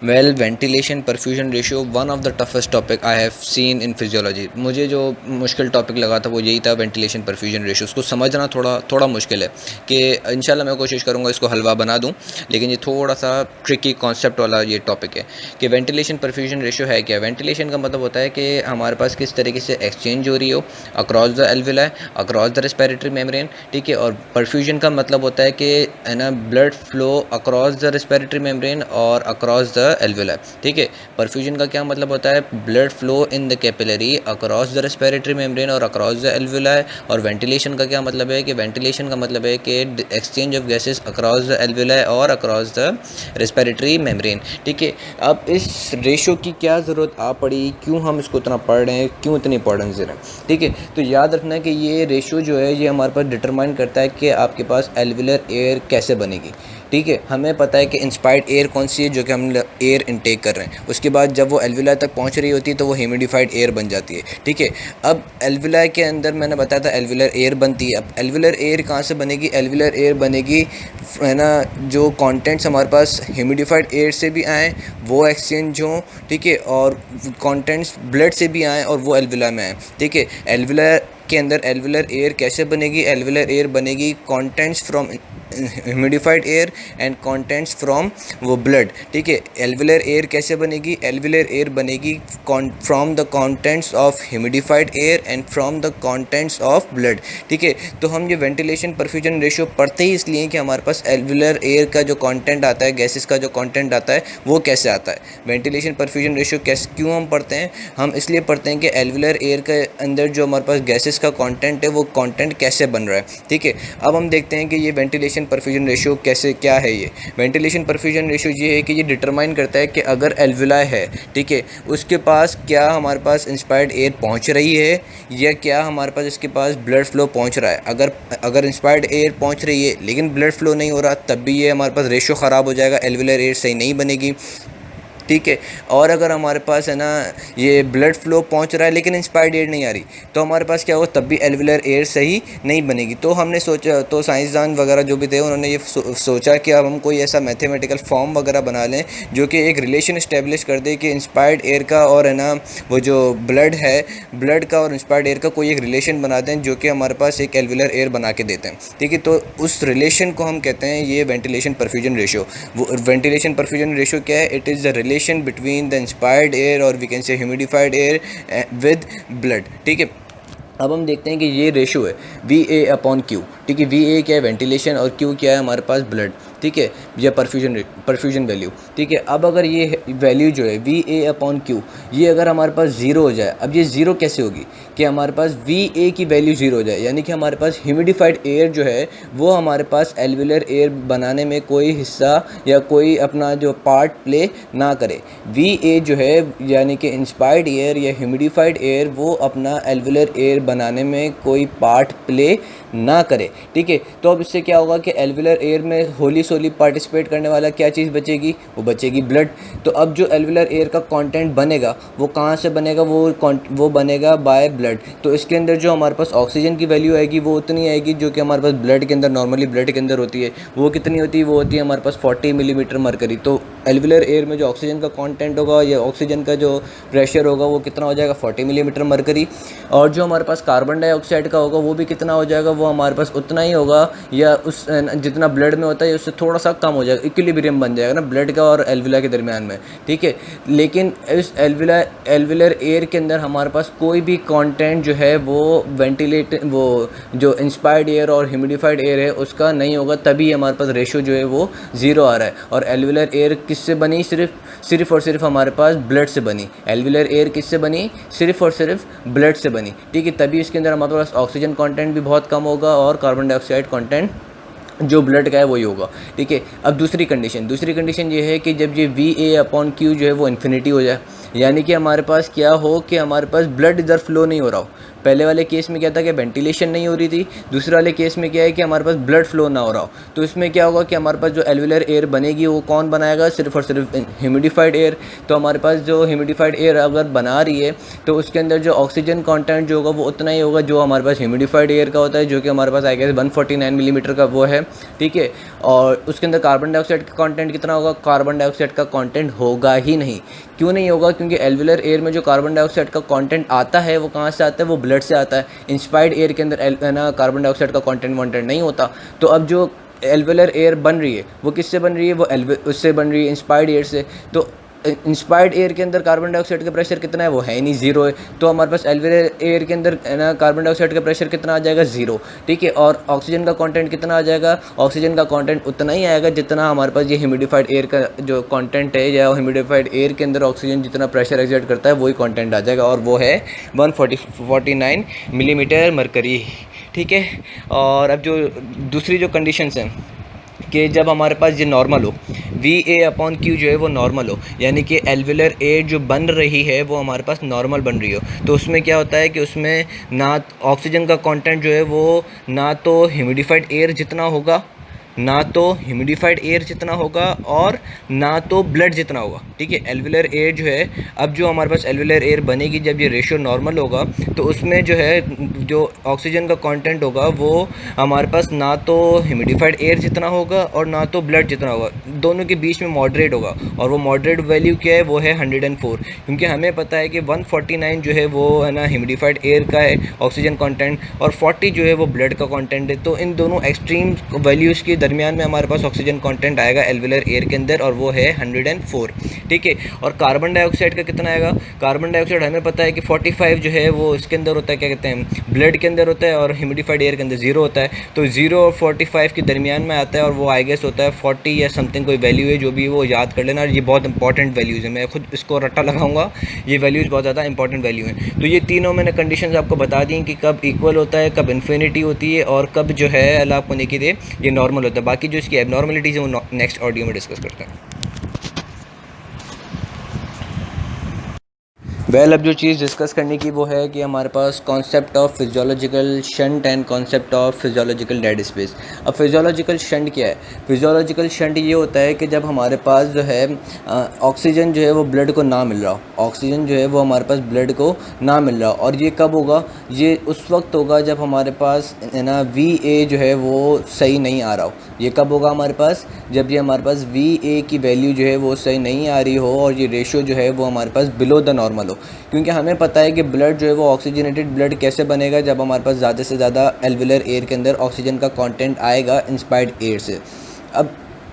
Well ventilation perfusion ratio one of the toughest topic I have seen in physiology. मुझे जो मुश्किल topic लगा था वो यही था, वेंटिलेशन परफ्यूजन रेशियो। उसको समझना थोड़ा मुश्किल है कि इंशाल्लाह मैं कोशिश करूँगा इसको हलवा बना दूँ, लेकिन ये थोड़ा सा ट्रिकी कॉन्सेप्ट वाला ये टॉपिक है कि वेंटिलेशन परफ्यूजन रेशियो है क्या। वेंटिलेशन का मतलब होता है कि हमारे पास किस तरीके से एक्सचेंज हो रही हो across the alveoli, across the respiratory membrane, ठीक है। और परफ्यूजन का मतलब होता है कि है ना blood flow across the respiratory membrane और अक्रॉस द एल्विलाई, ठीक है। परफ्यूजन का क्या मतलब होता है, blood flow in the capillary across the respiratory membrane और अक्रॉस द एल्विलाई। और वेंटिलेशन का क्या मतलब है कि वेंटिलेशन का मतलब है कि exchange of gases across the alveoli और अक्रॉस द रेस्पिरेटरी मेम्ब्रेन, ठीक है। अब इस रेशो की क्या ज़रूरत आ पड़ी, क्यों हम इसको इतना पढ़ रहे हैं, क्यों इतनी इंपॉर्टेंस दे रहे हैं, ठीक है। तो याद रखना कि ये रेशो जो है ये हमारे पास डिटरमाइन करता है कि आपके पास एल्विलर एयर कैसे बनेगी, ठीक है। हमें पता है कि इंस्पायर्ड एयर कौन सी है, जो कि हम एयर इनटेक कर रहे हैं। उसके बाद जब वो एल्विलाई तक पहुंच रही होती है तो वो ह्यूमिडिफाइड एयर बन जाती है, ठीक है। अब एल्विलाई के अंदर मैंने बताया था एल्विलर एयर बनती है। अब एल्विलर एयर कहाँ से बनेगी, एल्विलर एयर बनेगी है ना, जो कंटेंट्स हमारे पास ह्यूमिडिफाइड एयर से भी आएँ वो एक्सचेंज हों, ठीक है, और कंटेंट्स ब्लड से भी आएँ और वो एल्विलाई में आएँ, ठीक है। एल्विलर के अंदर एल्विलर एयर कैसे बनेगी, एल्विलर एयर बनेगी contents from humidified air and contents from वो ब्लड, ठीक है। एल्विलर एयर कैसे बनेगी, एल्विलर एयर बनेगी from the contents of humidified air and from the contents of blood, ठीक है। तो हम ये वेंटिलेशन परफ्यूजन रेशियो पढ़ते ही इसलिए कि हमारे पास एल्विलर एयर का जो कंटेंट आता है, गैसेस का जो कंटेंट आता है वो कैसे आता है। वेंटिलेशन परफ्यूजन रेशियो कैसे क्यों हम पढ़ते हैं, हम इसलिए पढ़ते हैं कि एल्विलर एयर के अंदर जो हमारे पास गैसेस का कंटेंट है वो कंटेंट कैसे बन रहा है, ठीक है। अब हम देखते हैं कि ये वेंटिलेशन परफ्यूजन रेशियो कैसे क्या है। ये वेंटिलेशन परफ्यूजन रेशियो ये है कि ये डिटरमाइन करता है कि अगर एल्विलाई है, ठीक है, उसके पास क्या हमारे पास इंस्पायर्ड एयर पहुंच रही है या क्या हमारे पास इसके पास ब्लड फ्लो पहुंच रहा है। अगर इंस्पायर्ड एयर पहुंच रही है लेकिन ब्लड फ्लो नहीं हो रहा, तब भी ये हमारे पास रेशियो ख़राब हो जाएगा, एल्विलर एयर सही नहीं बनेगी, ठीक है। और अगर हमारे पास है ना ये ब्लड फ्लो पहुंच रहा है लेकिन इंस्पायर्ड एयर नहीं आ रही, तो हमारे पास क्या होगा, तब भी एल्विलर एयर सही नहीं बनेगी। तो हमने सोचा, तो साइंसदान वगैरह जो भी थे उन्होंने ये सोचा कि अब हम कोई ऐसा मैथमेटिकल फॉर्म वगैरह बना लें जो कि एक रिलेशन इस्टेब्लिश कर दे कि इंस्पायर्ड एयर का और है ना वो जो ब्लड है, ब्लड का और इंस्पायर्ड एयर का कोई एक रिलेशन बना दें जो कि हमारे पास एक एल्विलर एयर बना के देते हैं, ठीक है। तो उस रिलेशन को हम कहते हैं ये वेंटिलेशन परफ्यूजन रेशियो। वो वेंटिलेशन परफ्यूजन रेशियो क्या है, it is the relation between the inspired air और we can say humidified air with blood, ठीक है। अब हम देखते हैं कि ये रेशो है VA/Q, ठीक है। VA क्या है, वेंटिलेशन, और Q क्या है हमारे पास ब्लड, ठीक है, या परफ्यूजन वैल्यू, ठीक है। अब अगर ये वैल्यू जो है VA/Q ये अगर हमारे पास ज़ीरो हो जाए, अब ये ज़ीरो कैसे होगी कि हमारे पास VA की वैल्यू ज़ीरो हो जाए, यानी कि हमारे पास ह्यूमिडिफाइड एयर जो है वो हमारे पास एल्विलर एयर बनाने में कोई हिस्सा या कोई अपना जो पार्ट प्ले ना करे। VA जो है यानी कि इंस्पायर्ड एयर या ह्यूमिडिफाइड एयर वो अपना एल्विलर एयर बनाने में कोई पार्ट प्ले ना करे, ठीक है। तो अब इससे क्या होगा कि एल्विलर एयर में होली सोली पार्टिसिपेट करने वाला क्या चीज़ बचेगी, वो बचेगी ब्लड। तो अब जो एल्विलर एयर का कंटेंट बनेगा वो कहाँ से बनेगा, वो बनेगा बाय ब्लड। तो इसके अंदर जो हमारे पास ऑक्सीजन की वैल्यू आएगी वो उतनी आएगी जो कि हमारे पास ब्लड के अंदर नॉर्मली ब्लड के अंदर होती है। वो कितनी होती है, वो होती है हमारे पास 40 मिलीमीटर मरकरी। तो एल्विलर एयर में जो ऑक्सीजन का कंटेंट होगा या ऑक्सीजन का जो प्रेशर होगा वो कितना हो जाएगा, 40 मिलीमीटर मरकरी। और जो हमारे पास कार्बन डाइऑक्साइड का होगा वो भी कितना हो जाएगा, वो हमारे पास उतना ही होगा या उस जितना ब्लड में होता है उससे थोड़ा सा कम हो जाएगा, इक्विलिब्रियम बन जाएगा ना ब्लड का और एल्विला के दरमियान में, ठीक है। लेकिन इस एल्विलर एयर के अंदर हमारे पास कोई भी कंटेंट जो है वो वो जो इंस्पायर्ड एयर और ह्यूमिडिफाइड एयर है उसका नहीं होगा, तभी हमारे पास रेशो जो है वो ज़ीरो आ रहा है। और एल्विलर एयर किससे बनी, सिर्फ और सिर्फ हमारे पास ब्लड से बनी। एल्विलर एयर किससे बनी, सिर्फ और सिर्फ ब्लड से बनी, ठीक है। तभी इसके अंदर हमारे पास ऑक्सीजन कंटेंट भी बहुत कम होगा और कार्बन डाइऑक्साइड कंटेंट जो ब्लड का है वही होगा, ठीक है। अब दूसरी कंडीशन ये है कि जब ये VA/Q जो है वो इन्फिनिटी हो जाए, यानी कि हमारे पास क्या हो कि हमारे पास ब्लड इधर फ्लो नहीं हो रहा हो, पहले वाले केस में क्या था कि वेंटिलेशन नहीं हो रही थी, दूसरे वाले केस में क्या है कि हमारे पास ब्लड फ्लो ना हो रहा हो। तो इसमें क्या होगा कि हमारे पास जो एल्वुलर एयर बनेगी वो कौन बनाएगा, सिर्फ और सिर्फ ह्यूमिडिफाइड एयर। तो हमारे पास जो ह्यूमिडिफाइड एयर अगर बना रही है तो उसके अंदर जो ऑक्सीजन कंटेंट जो होगा वो उतना ही होगा जो हमारे पास ह्यूमिडिफाइड एयर का होता है, जो कि हमारे पास आई गेस 149 मिलीमीटर का वो है, ठीक है। और उसके अंदर कार्बन डाइऑक्साइड का कंटेंट कितना होगा, कार्बन डाइऑक्साइड का कंटेंट होगा ही नहीं। क्यों नहीं होगा, क्योंकि एल्वुलर एयर में जो कार्बन डाइऑक्साइड का कंटेंट आता है वो कहाँ से आता है, वो ब्लड से आता है। इंस्पायर्ड एयर के अंदर ना कार्बन डाइऑक्साइड का कंटेंट नहीं होता। तो अब जो एल्वुलर एयर बन रही है वो किससे बन रही है, वो उससे बन रही है इंस्पायर्ड एयर से। तो इंस्पायर्ड एयर के अंदर कार्बन डाइऑक्साइड का प्रेशर कितना है, वो है ही नहीं, ज़ीरो है। तो हमारे पास एल्वुलर एयर के अंदर है ना कार्बन डाइऑक्साइड का प्रेशर कितना आ जाएगा, ज़ीरो, ठीक है। और ऑक्सीजन का कंटेंट कितना आ जाएगा, ऑक्सीजन का कंटेंट उतना ही आएगा जितना हमारे पास ये ह्यूमिडिफाइड एयर का जो कंटेंट है, या ह्यूमिडिफाइड एयर के अंदर ऑक्सीजन जितना प्रेशर एक्सर्ट करता है वही कंटेंट आ जाएगा, और वो है 149 मिलीमीटर मरकरी, ठीक है। और अब जो दूसरी जो कंडीशंस हैं कि जब हमारे पास ये नॉर्मल हो, VA/Q जो है वो नॉर्मल हो, यानी कि एल्वुलर एयर जो बन रही है वो हमारे पास नॉर्मल बन रही हो, तो उसमें क्या होता है कि उसमें ना ऑक्सीजन का कंटेंट जो है वो ना तो ह्यूमिडिफाइड एयर जितना होगा, ना तो ह्यूमिडिफाइड एयर जितना होगा, और ना तो ब्लड जितना होगा, ठीक है। एल्वुलर एयर जो है, अब जो हमारे पास एल्वुलर एयर बनेगी जब ये रेशियो नॉर्मल होगा तो उसमें जो है जो ऑक्सीजन का कंटेंट होगा वो हमारे पास ना तो ह्यूमिडिफाइड एयर जितना होगा और ना तो ब्लड जितना होगा, दोनों के बीच में मॉडरेट होगा। और वो मॉडरेट वैल्यू क्या है, वो है 104, क्योंकि हमें पता है कि 149 जो है वो है ना ह्यूमिडिफाइड एयर का है ऑक्सीजन कंटेंट, और 40 जो है वो ब्लड का कंटेंट है। तो इन दोनों एक्सट्रीम वैल्यूज़ के दरमियान में हमारे पास ऑक्सीजन कंटेंट आएगा एल्वुलर एयर के अंदर, और वो है 104, ठीक है। और कार्बन डाइऑक्साइड का कितना आएगा, कार्बन डाइऑक्साइड हमें पता है कि 45 जो है वो इसके अंदर होता है, क्या कहते हैं, ब्लड के अंदर होता है, और ह्यूमिडिफाइड एयर के अंदर 0 होता है। तो 0 और 45 के दरमियान में आता है, और वो आई गेस होता है 40 या समथिंग कोई वैल्यू है, जो भी वो याद कर लेना। ये बहुत इंपॉर्टेंट वैल्यूज़ है, मैं खुद इसको रट्टा लगाऊंगा, ये वैल्यूज़ बहुत ज़्यादा इंपॉर्टेंट वैल्यू हैं। तो ये तीनों मैंने कंडीशंस आपको बता दी कि कब इक्वल होता है, कब इन्फिनिटी होती है, और कब जो है अल्लाह आपको नहीं दे ये नॉर्मल होता है। बाकी जो इसकी एबनॉर्मलिटीज़ है वो नेक्स्ट ऑडियो में डिस्कस करते हैं। अब जो चीज़ डिस्कस करने की वो है कि हमारे पास concept of physiological shunt and concept of physiological dead space. अब फिजियोलॉजिकल शंट क्या है, फिजियोलॉजिकल शंट ये होता है कि जब हमारे पास जो है ऑक्सीजन जो है वो ब्लड को ना मिल रहा हो, ऑक्सीजन जो है वो हमारे पास ब्लड को ना मिल रहा हो। और ये कब होगा, ये उस वक्त होगा जब हमारे पास है ना VA जो है वो सही नहीं आ रहा हो। ये कब होगा हमारे पास, जब ये हमारे पास VA की वैल्यू जो है वो सही नहीं आ रही हो, और ये रेशियो जो है वो हमारे पास बिलो द नॉर्मल हो। क्योंकि हमें पता है कि ब्लड जो है वो ऑक्सीजनेटेड ब्लड कैसे बनेगा, जब हमारे पास ज़्यादा से ज़्यादा एल्वुलर एयर के अंदर ऑक्सीजन का कंटेंट आएगा इंस्पायर्ड एयर से।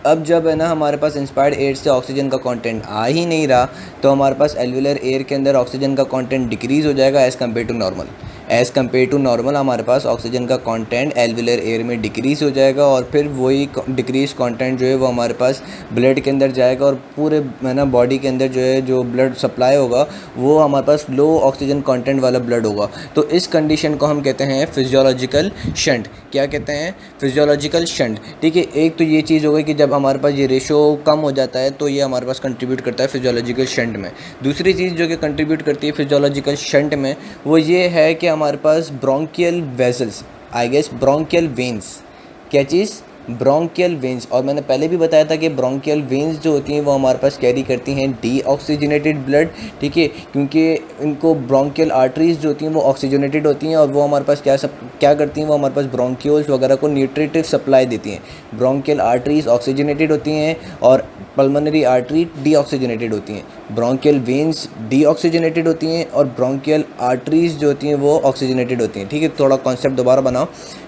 अब जब है ना हमारे पास इंस्पायर्ड एयर से ऑक्सीजन का कंटेंट आ ही नहीं रहा, तो हमारे पास एल्वुलर एयर के अंदर ऑक्सीजन का कंटेंट डिक्रीज़ हो जाएगा as compare to normal. As compare to normal हमारे पास ऑक्सीजन का कंटेंट एल्वुलर एयर में डिक्रीज़ हो जाएगा, और फिर वही डिक्रीज़ कंटेंट जो है वो हमारे पास ब्लड के अंदर जाएगा, और पूरे है ना बॉडी के अंदर जो है जो ब्लड सप्लाई होगा वो हमारे पास लो ऑक्सीजन कंटेंट वाला ब्लड होगा। तो इस कंडीशन को हम कहते हैं फिजियोलॉजिकल शंट। क्या कहते हैं, फिजियोलॉजिकल शंट, ठीक है। एक तो ये चीज़ हो गई कि जब हमारे पास ये रेशो कम हो जाता है तो ये हमारे पास कंट्रीब्यूट करता है फिजियोलॉजिकल शंट में। दूसरी चीज़ जो कि कंट्रीब्यूट करती है फिजियोलॉजिकल शंट में वो ये है कि हमारे पास bronchial vessels, I guess bronchial veins, क्या चीज़, ब्रोंकियल वेन्स। और मैंने पहले भी बताया था कि ब्रोंकियल वेन्स जो होती हैं वो हमारे पास कैरी करती हैं डीऑक्सीजनेटेड ब्लड, ठीक है, क्योंकि इनको ब्रोंकियल आर्टरीज जो होती हैं वो ऑक्सीजनेटेड होती हैं, और वो हमारे पास क्या करती हैं, वो हमारे पास ब्रोंक्यूल्स वगैरह को न्यूट्रिटिव सप्लाई देती हैं। ब्रोंकियल आर्टरीज ऑक्सीजनेटेड होती हैं और पल्मोनरी आर्टरी डीऑक्सीजनेटेड होती हैं। ब्रोंकियल वेन्स डीऑक्सीजनेटेड होती हैं और ब्रोंकियल आर्टरीज जो होती हैं वो ऑक्सीजनेटेड होती हैं, ठीक है। थोड़ा कॉन्सेप्ट दोबारा बनाओ,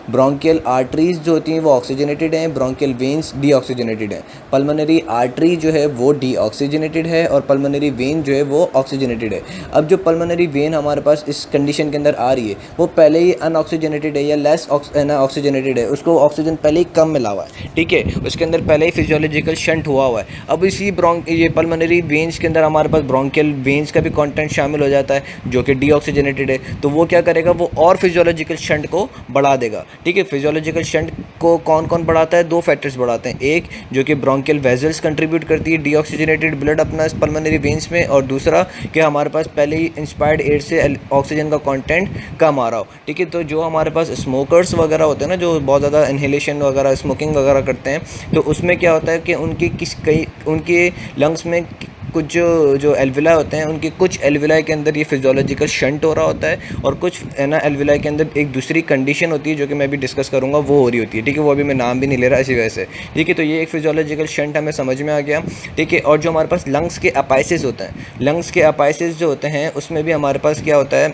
ब्रोंकियल आर्टरीज जो होती हैं वो ऑक्सीजनेटेड हैं, ब्रोंकियल वेन्स डीऑक्सीजनेटेड हैं। पल्मोनरी आर्टरी जो है वो डीऑक्सीजनेटेड है, और पल्मोनरी वेन जो है वो ऑक्सीजनेटेड है। अब जो पल्मोनरी वेन हमारे पास इस कंडीशन के अंदर आ रही है वो पहले ही अनऑक्सीजनेटेड है या लेस ऑक्सीजनेटेड है, उसको ऑक्सीजन पहले ही कम मिला हुआ है, ठीक है, उसके अंदर पहले ही फिजियोलॉजिकल शंट हुआ है। अब इसी ये पल्मोनरी वेन्स के अंदर हमारे पास ब्रोंकियल वेन्स का भी कंटेंट शामिल हो जाता है जो कि डीऑक्सीजनेटेड है। तो वो क्या करेगा, वो और फिजियोलॉजिकल शंट को बढ़ा देगा। ठीक है, फिजियोलॉजिकल शंट को कौन कौन बढ़ाता है? 2 फैक्टर्स बढ़ाते हैं, एक जो कि ब्रोंकियल वेजल्स कंट्रीब्यूट करती है डीऑक्सीजनेटेड ब्लड अपना पल्मोनरी वेन्स में, और दूसरा कि हमारे पास पहले ही इंस्पायर्ड एयर से ऑक्सीजन का कंटेंट कम आ रहा हो। ठीक है, तो जो हमारे पास स्मोकर्स वगैरह होते हैं ना, जो बहुत ज़्यादा इनहेलेशन वगैरह स्मोकिंग वगैरह करते हैं, तो उसमें क्या होता है कि उनके लंग्स में कुछ जो एल्विलाई होते हैं, उनके कुछ एल्विलाई के अंदर ये फिजियोलॉजिकल शंट हो रहा होता है, और कुछ है ना एल्विलाई के अंदर एक दूसरी कंडीशन होती है जो कि मैं भी डिस्कस करूंगा, वो हो रही होती है। ठीक है, वो अभी मैं नाम भी नहीं ले रहा इसी वजह से। ठीक है, तो ये एक फिजियोलॉजिकल शंट हमें समझ में आ गया। ठीक है, और जो हमारे पास लंग्स के अपाइसिस होते हैं, लंग्स के अपाइसिस जो होते हैं उसमें भी हमारे पास क्या होता है,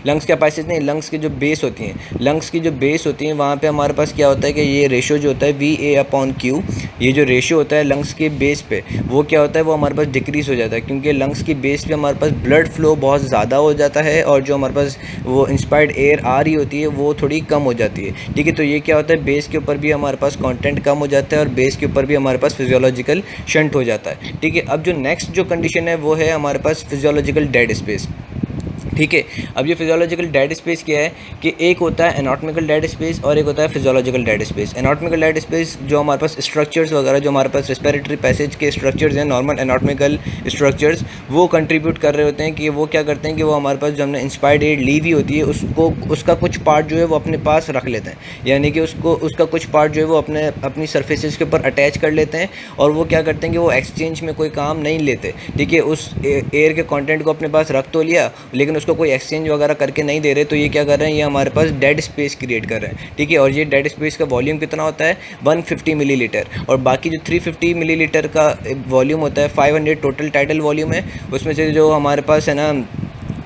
लंग्स के अपाइसिस नहीं, लंग्स की जो बेस होती हैं, लंग्स की जो बेस होती हैं वहाँ पे हमारे पास क्या होता है कि ये रेशो जो होता है VA/Q, ये जो रेशो होता है लंग्स के बेस पे, वो क्या होता है, वो हमारे पास डिक्रीज़ हो जाता है, क्योंकि लंग्स की बेस पे हमारे पास ब्लड फ्लो बहुत ज़्यादा हो जाता है, और जो हमारे पास वो इंस्पायर्ड एयर आ रही होती है वो थोड़ी कम हो जाती है। ठीक है, तो ये क्या होता है, बेस के ऊपर भी हमारे पास कॉन्टेंट कम हो जाता है, और बेस के ऊपर भी हमारे पास फिजियोलॉजिकल शंट हो जाता है। ठीक है, अब जो नेक्स्ट जो कंडीशन है वो है हमारे पास फिजियोलॉजिकल डेड स्पेस। ठीक है, अब ये फिजियोलॉजिकल डेड स्पेस क्या है कि एक होता है एनाटॉमिकल डेड स्पेस और एक होता है physiological dead space. Anatomical dead space जो हमारे पास स्ट्रक्चर्स वगैरह, जो हमारे पास रेस्पिरेटरी पैसेज के स्ट्रक्चर्स हैं, नॉर्मल एनाटॉमिकल स्ट्रक्चर्स, वो कंट्रीब्यूट कर रहे होते हैं कि वो क्या करते हैं कि वो हमारे पास जो हमने इंस्पायर्ड एयर ली हुई होती है उसका कुछ पार्ट जो है वो अपने पास रख लेते हैं, यानी कि उसका कुछ पार्ट जो है वो अपनी सर्फेसिस के ऊपर अटैच कर लेते हैं, और वो क्या करते हैं कि वो एक्सचेंज में कोई काम नहीं लेते। ठीक है, उस एयर के कॉन्टेंट को अपने पास रख तो लिया, लेकिन उसको कोई एक्सचेंज वगैरह करके नहीं दे रहे, तो ये क्या कर रहे हैं, ये हमारे पास डेड स्पेस क्रिएट कर रहे हैं। ठीक है, और ये डेड स्पेस का वॉल्यूम कितना होता है, 150 मिलीलीटर, और बाकी जो 350 मिलीलीटर का वॉल्यूम होता है, 500 टोटल टाइटल वॉल्यूम है, उसमें से जो हमारे पास है ना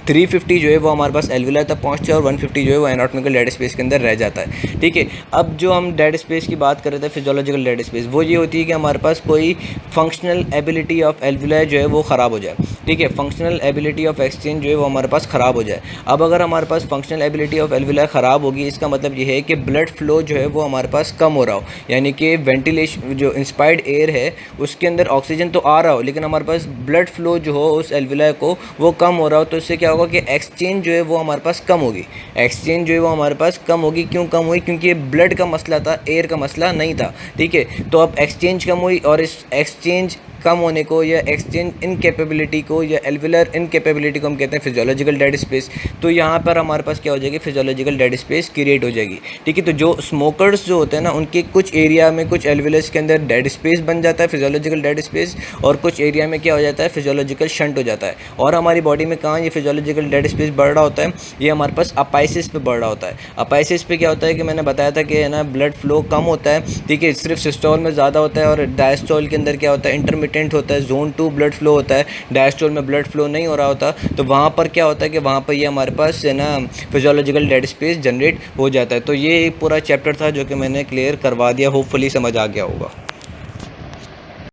350 जो है वो हमारे पास एल्वियोलाई तक पहुँचता है, और 150 जो है वो एनाटॉमिकल डेड स्पेस के अंदर रह जाता है। ठीक है, अब जो हम डेड स्पेस की बात कर रहे थे, फिजियोलॉजिकल डेड स्पेस, वो ये होती है कि हमारे पास कोई फंक्शनल एबिलिटी ऑफ एल्वियोलाई जो है वो ख़राब हो जाए। ठीक है, फंक्शनल एबिलिटी ऑफ एक्सचेंज जो है वो हमारे पास ख़राब हो जाए। अब अगर हमारे पास फंक्शनल एबिलिटी ऑफ एल्वियोलाई ख़राब होगी, इसका मतलब ये है कि ब्लड फ्लो जो है वो हमारे पास कम हो रहा हो, यानी कि वेंटिलेशन जो इंस्पायर्ड एयर है उसके अंदर ऑक्सीजन तो आ रहा हो, लेकिन हमारे पास ब्लड फ्लो जो हो उस एल्वियोलाई को वो कम हो रहा हो, तो इससे क्या होगा कि एक्सचेंज जो है वो हमारे पास कम होगी। एक्सचेंज जो है वो हमारे पास कम होगी। क्यों कम हुई? क्योंकि ये ब्लड का मसला था, एयर का मसला नहीं था। ठीक है, तो अब एक्सचेंज कम हुई, और इस एक्सचेंज कम होने को या एक्सचेंज इनकेपेबिलिटी को या एल्वियोलर इनकेपेबिलिटी को हम कहते हैं फिजियोलॉजिकल डेड स्पेस। तो यहाँ पर हमारे पास क्या हो जाएगी, फिजियोलॉजिकल डेड स्पेस क्रिएट हो जाएगी। ठीक है, तो जो स्मोकर्स जो होते हैं ना, उनके कुछ एरिया में, कुछ एल्वियोलस के अंदर डेड स्पेस बन जाता है, फिजियोलॉजिकल डेड स्पेस, और कुछ एरिया में क्या हो जाता है, फिजियोलॉजिकल शंट हो जाता है। और हमारी बॉडी में कहाँ ये फिजियोलॉजिकल डेड स्पेस बढ़ रहा होता है, ये हमारे पास अपाइसिस पे बढ़ रहा होता है। अपाइसिस पे क्या होता है कि मैंने बताया था कि है ना ब्लड फ्लो कम होता है। ठीक है, सिर्फ सिस्टोल में ज़्यादा होता है, और डायस्टोल के अंदर क्या होता है, इंटरमिटेंट होता है, जोन 2 ब्लड फ्लो होता है, डायस्टोल में ब्लड फ्लो नहीं हो रहा होता। तो वहाँ पर क्या होता है कि वहाँ पर ये हमारे पास है ना फिजियोलॉजिकल डेड स्पेस जनरेट हो जाता है। तो ये पूरा चैप्टर था जो कि मैंने क्लियर करवा दिया, होपफुली समझ आ गया होगा।